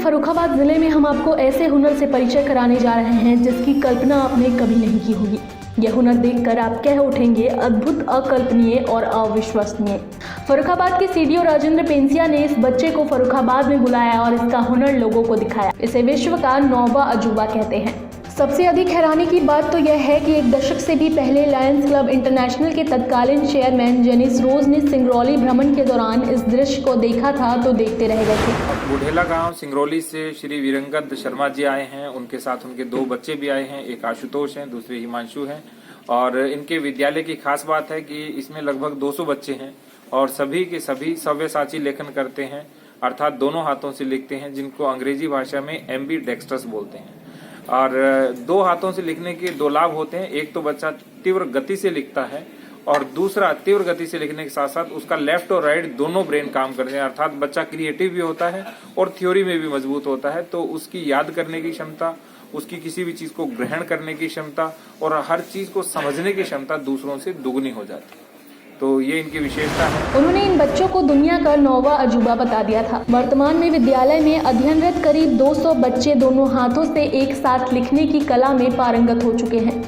फर्रुखाबाद जिले में हम आपको ऐसे हुनर से परिचय कराने जा रहे हैं जिसकी कल्पना आपने कभी नहीं की होगी। यह हुनर देखकर आप कह उठेंगे अद्भुत, अकल्पनीय और अविश्वसनीय। फर्रुखाबाद के सीडीओ राजेंद्र पेंसिया ने इस बच्चे को फर्रुखाबाद में बुलाया और इसका हुनर लोगों को दिखाया। इसे विश्व का 9वां अजूबा कहते हैं। सबसे अधिक हैरानी की बात तो यह है कि एक दशक से भी पहले लायंस क्लब इंटरनेशनल के तत्कालीन चेयरमैन जेनिस रोज ने सिंगरौली भ्रमण के दौरान इस दृश्य को देखा था तो देखते रह गए थे। बुढ़ेला गांव सिंगरौली से श्री वीरंगद शर्मा जी आए हैं। उनके साथ उनके 2 बच्चे भी आए हैं, एक आशुतोष हैं, दूसरे हिमांशु हैं। और इनके विद्यालय की खास बात है कि इसमें लगभग 200 बच्चे हैं और सभी के सभी सव्यसाची लेखन करते हैं, अर्थात दोनों हाथों से लिखते हैं, जिनको अंग्रेजी भाषा में एम्बीडेक्स्ट्रस बोलते हैं। और 2 हाथों से लिखने के 2 लाभ होते हैं। एक तो बच्चा तीव्र गति से लिखता है और दूसरा तीव्र गति से लिखने के साथ साथ उसका लेफ्ट और राइट दोनों ब्रेन काम करते हैं, अर्थात बच्चा क्रिएटिव भी होता है और थ्योरी में भी मजबूत होता है। तो उसकी याद करने की क्षमता, उसकी किसी भी चीज को ग्रहण करने की क्षमता और हर चीज को समझने की क्षमता दूसरों से दुगनी हो जाती है। तो ये इनकी विशेषता है। उन्होंने इन बच्चों को दुनिया का 9वां अजूबा बता दिया था। वर्तमान में विद्यालय में अध्ययनरत करीब 200 बच्चे दोनों हाथों से एक साथ लिखने की कला में पारंगत हो चुके हैं।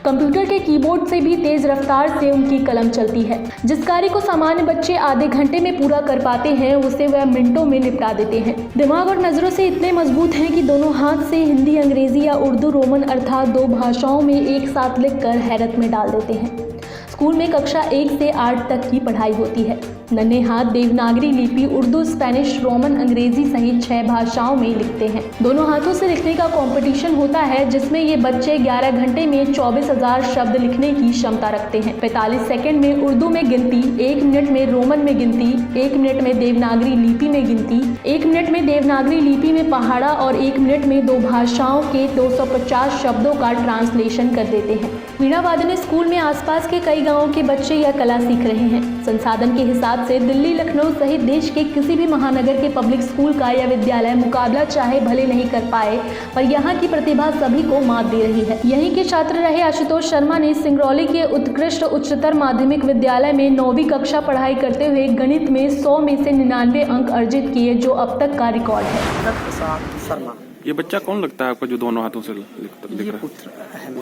कंप्यूटर के कीबोर्ड से भी तेज रफ्तार से उनकी कलम चलती है। जिस कार्य को सामान्य बच्चे आधे घंटे में पूरा कर पाते हैं उसे वह मिनटों में निपटा देते हैं। दिमाग और नजरों से इतने मजबूत हैं कि दोनों हाथ से हिंदी, अंग्रेजी या उर्दू, रोमन अर्थात 2 भाषाओं में एक साथ लिखकर हैरत में डाल देते हैं। स्कूल में कक्षा 1 से 8 तक की पढ़ाई होती है। नन्हे हाथ देवनागरी लिपि, उर्दू, स्पेनिश, रोमन, अंग्रेजी सहित 6 भाषाओं में लिखते हैं। दोनों हाथों से लिखने का कंपटीशन होता है जिसमें ये बच्चे 11 घंटे में 24,000 शब्द लिखने की क्षमता रखते हैं। 45 सेकंड में उर्दू में गिनती, 1 मिनट में रोमन में गिनती, 1 मिनट में देवनागरी लिपि में गिनती, 1 मिनट में देवनागरी लिपि में पहाड़ा और 1 मिनट में 2 भाषाओं के 250 शब्दों का ट्रांसलेशन कर देते हैं। वीणा वादन स्कूल में आसपास के कई गाँवों के बच्चे यह कला सीख रहे हैं। संसाधन के हिसाब से दिल्ली, लखनऊ सहित देश के किसी भी महानगर के पब्लिक स्कूल का यह विद्यालय मुकाबला चाहे भले नहीं कर पाए, पर यहाँ की प्रतिभा सभी को मात दे रही है। यहीं के छात्र रहे आशुतोष शर्मा ने सिंगरौली के उत्कृष्ट उच्चतर माध्यमिक विद्यालय में 9वीं कक्षा पढ़ाई करते हुए गणित में 100 में से 99 अंक अर्जित किए, जो अब तक का रिकॉर्ड है। ये बच्चा कौन लगता है आपका जो दोनों हाथों से लिख रहा है?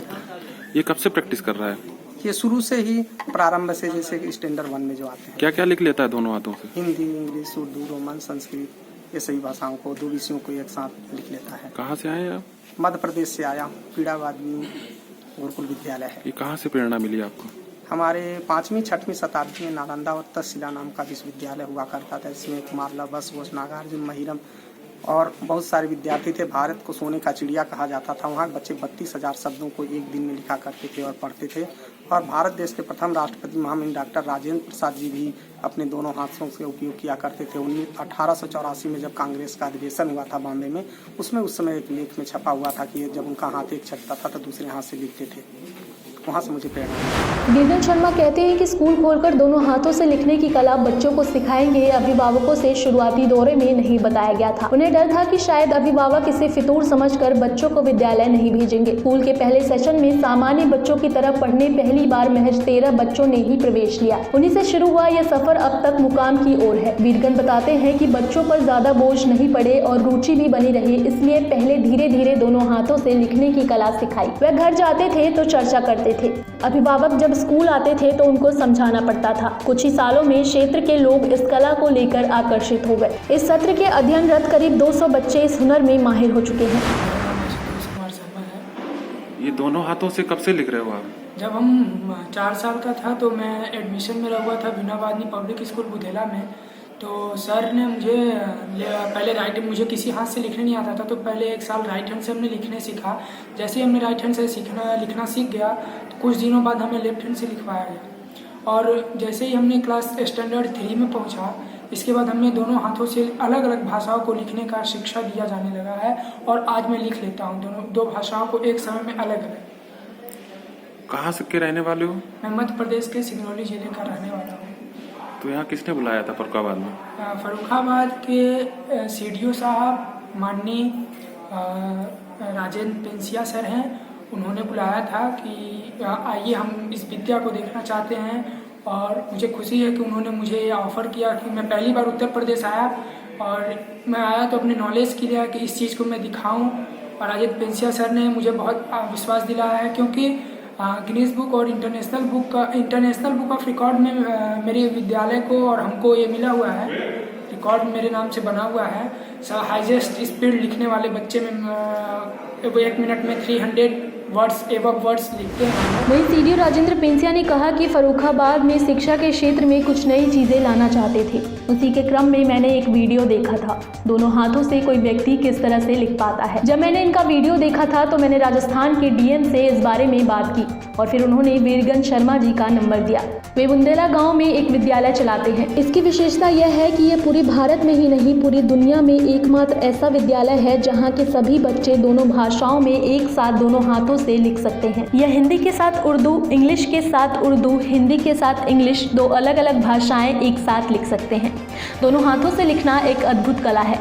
ये कब से प्रैक्टिस कर रहा है? ये शुरू से ही प्रारंभ से, जैसे स्टैंडर्ड 1 में जो आते हैं। क्या क्या लिख लेता है दोनों हाथों से? हिंदी, इंग्लिश, उर्दू, रोमन, संस्कृत, ये सभी भाषाओं को, 2 विषयों को एक साथ लिख लेता है। कहाँ से आए आप? मध्य प्रदेश से आया, पीड़ावाद गुरुकुल विद्यालय है। ये कहाँ से प्रेरणा मिली आपको? हमारे 5वीं 6वीं शताब्दी में नालंदा और तक्षशिला नाम का विश्वविद्यालय हुआ करता था। इसमें कुमारला, बस, नागार्जुन, महिरम और बहुत सारे विद्यार्थी थे। भारत को सोने का चिड़िया कहा जाता था। वहाँ बच्चे 32,000 शब्दों को एक दिन में लिखा करते थे और पढ़ते थे। और भारत देश के प्रथम राष्ट्रपति महामहिम डॉक्टर राजेंद्र प्रसाद जी भी अपने दोनों हाथों से उपयोग किया करते थे। 1884 में जब कांग्रेस का अधिवेशन हुआ था बॉम्बे में, उसमें उस समय एक लेख में छपा हुआ था कि जब उनका हाथ एक चलता था तो दूसरे हाथ से लिखते थे। वहाँ से मुझे प्रेरणा। गिरधर शर्मा कहते हैं कि स्कूल खोलकर दोनों हाथों से लिखने की कला बच्चों को सिखाएंगे, अभिभावकों से शुरुआती दौरे में नहीं बताया गया था। उन्हें डर था कि शायद अभिभावक इसे फितूर समझकर बच्चों को विद्यालय नहीं भेजेंगे। स्कूल के पहले सेशन में सामान्य बच्चों की तरह पढ़ने पहली बार महज 13 बच्चों ने ही प्रवेश लिया। उन्हीं से शुरू हुआ यह सफर अब तक मुकाम की ओर है। वीरगन बताते हैं कि बच्चों पर ज्यादा बोझ नहीं पड़े और रुचि भी बनी रही, इसलिए पहले धीरे धीरे दोनों हाथों से लिखने की कला सिखाई। वह घर जाते थे तो चर्चा करते थे। अभिभावक जब स्कूल आते थे तो उनको समझाना पड़ता था। कुछ ही सालों में क्षेत्र के लोग इस कला को लेकर आकर्षित हो गए। इस सत्र के अध्ययनरत करीब 200 बच्चे इस हुनर में माहिर हो चुके हैं। ये दोनों हाथों से कब से लिख रहे हो आप? जब हम 4 साल का था तो मैं एडमिशन में हुआ था वीणा वादन पब्लिक स्कूल बुधेला में। तो सर ने मुझे पहले मुझे किसी हाथ से लिखने नहीं आता था, तो पहले 1 साल राइट हैंड से हमने लिखने सीखा। जैसे ही हमने राइट हैंड से लिखना सीख गया तो कुछ दिनों बाद हमें लेफ्ट हैंड से लिखवाया गया। और जैसे ही हमने क्लास स्टैंडर्ड 3 में पहुंचा, इसके बाद हमें दोनों हाथों से अलग अलग भाषाओं को लिखने का शिक्षा दिया जाने लगा है और आज मैं लिख लेता हूँ 2 भाषाओं को एक समय में अलग अलग। कहाँ से के रहने वाले हो? मैं मध्य प्रदेश के सिंगरौली जिले का रहने वाला हूँ। तो यहाँ किसने बुलाया था फर्रुखाबाद में? फर्रुखाबाद के सीडीओ साहब माननीय राजेंद्र पेंसिया सर हैं, उन्होंने बुलाया था कि आइए हम इस विद्या को देखना चाहते हैं। और मुझे खुशी है कि उन्होंने मुझे ये ऑफ़र किया कि मैं पहली बार उत्तर प्रदेश आया और मैं आया तो अपने नॉलेज के लिए कि इस चीज़ को मैं दिखाऊं। और आदित्य पेंसिया सर ने मुझे बहुत विश्वास दिलाया है, क्योंकि गिनीज बुक और इंटरनेशनल बुक ऑफ रिकॉर्ड में मेरे विद्यालय को और हमको ये मिला हुआ है, रिकॉर्ड मेरे नाम से बना हुआ है। हाईएस्ट स्पीड लिखने वाले बच्चे में 1 मिनट में 300 वर्ड्स एबव वर्ड्स लिखते हैं। वहीं सीडीओ राजेंद्र पेंसिया ने कहा कि फर्रुखाबाद में शिक्षा के क्षेत्र में कुछ नई चीजें लाना चाहते थे। उसी के क्रम में मैंने एक वीडियो देखा था, दोनों हाथों से कोई व्यक्ति किस तरह से लिख पाता है। जब मैंने इनका वीडियो देखा था तो मैंने राजस्थान के डीएम से इस बारे में बात की और फिर उन्होंने वीरगंज शर्मा जी का नंबर दिया। वे बुंदेला गाँव में एक विद्यालय चलाते हैं। इसकी विशेषता यह है कि ये पूरे भारत में ही नहीं पूरी दुनिया में एकमात्र ऐसा विद्यालय है जहाँ के सभी बच्चे दोनों भाषाओं में एक साथ दोनों हाथों से लिख सकते हैं। यह हिंदी के साथ उर्दू, इंग्लिश के साथ उर्दू, हिंदी के साथ इंग्लिश, 2 अलग अलग भाषाएं एक साथ लिख सकते हैं। दोनों हाथों से लिखना एक अद्भुत कला है।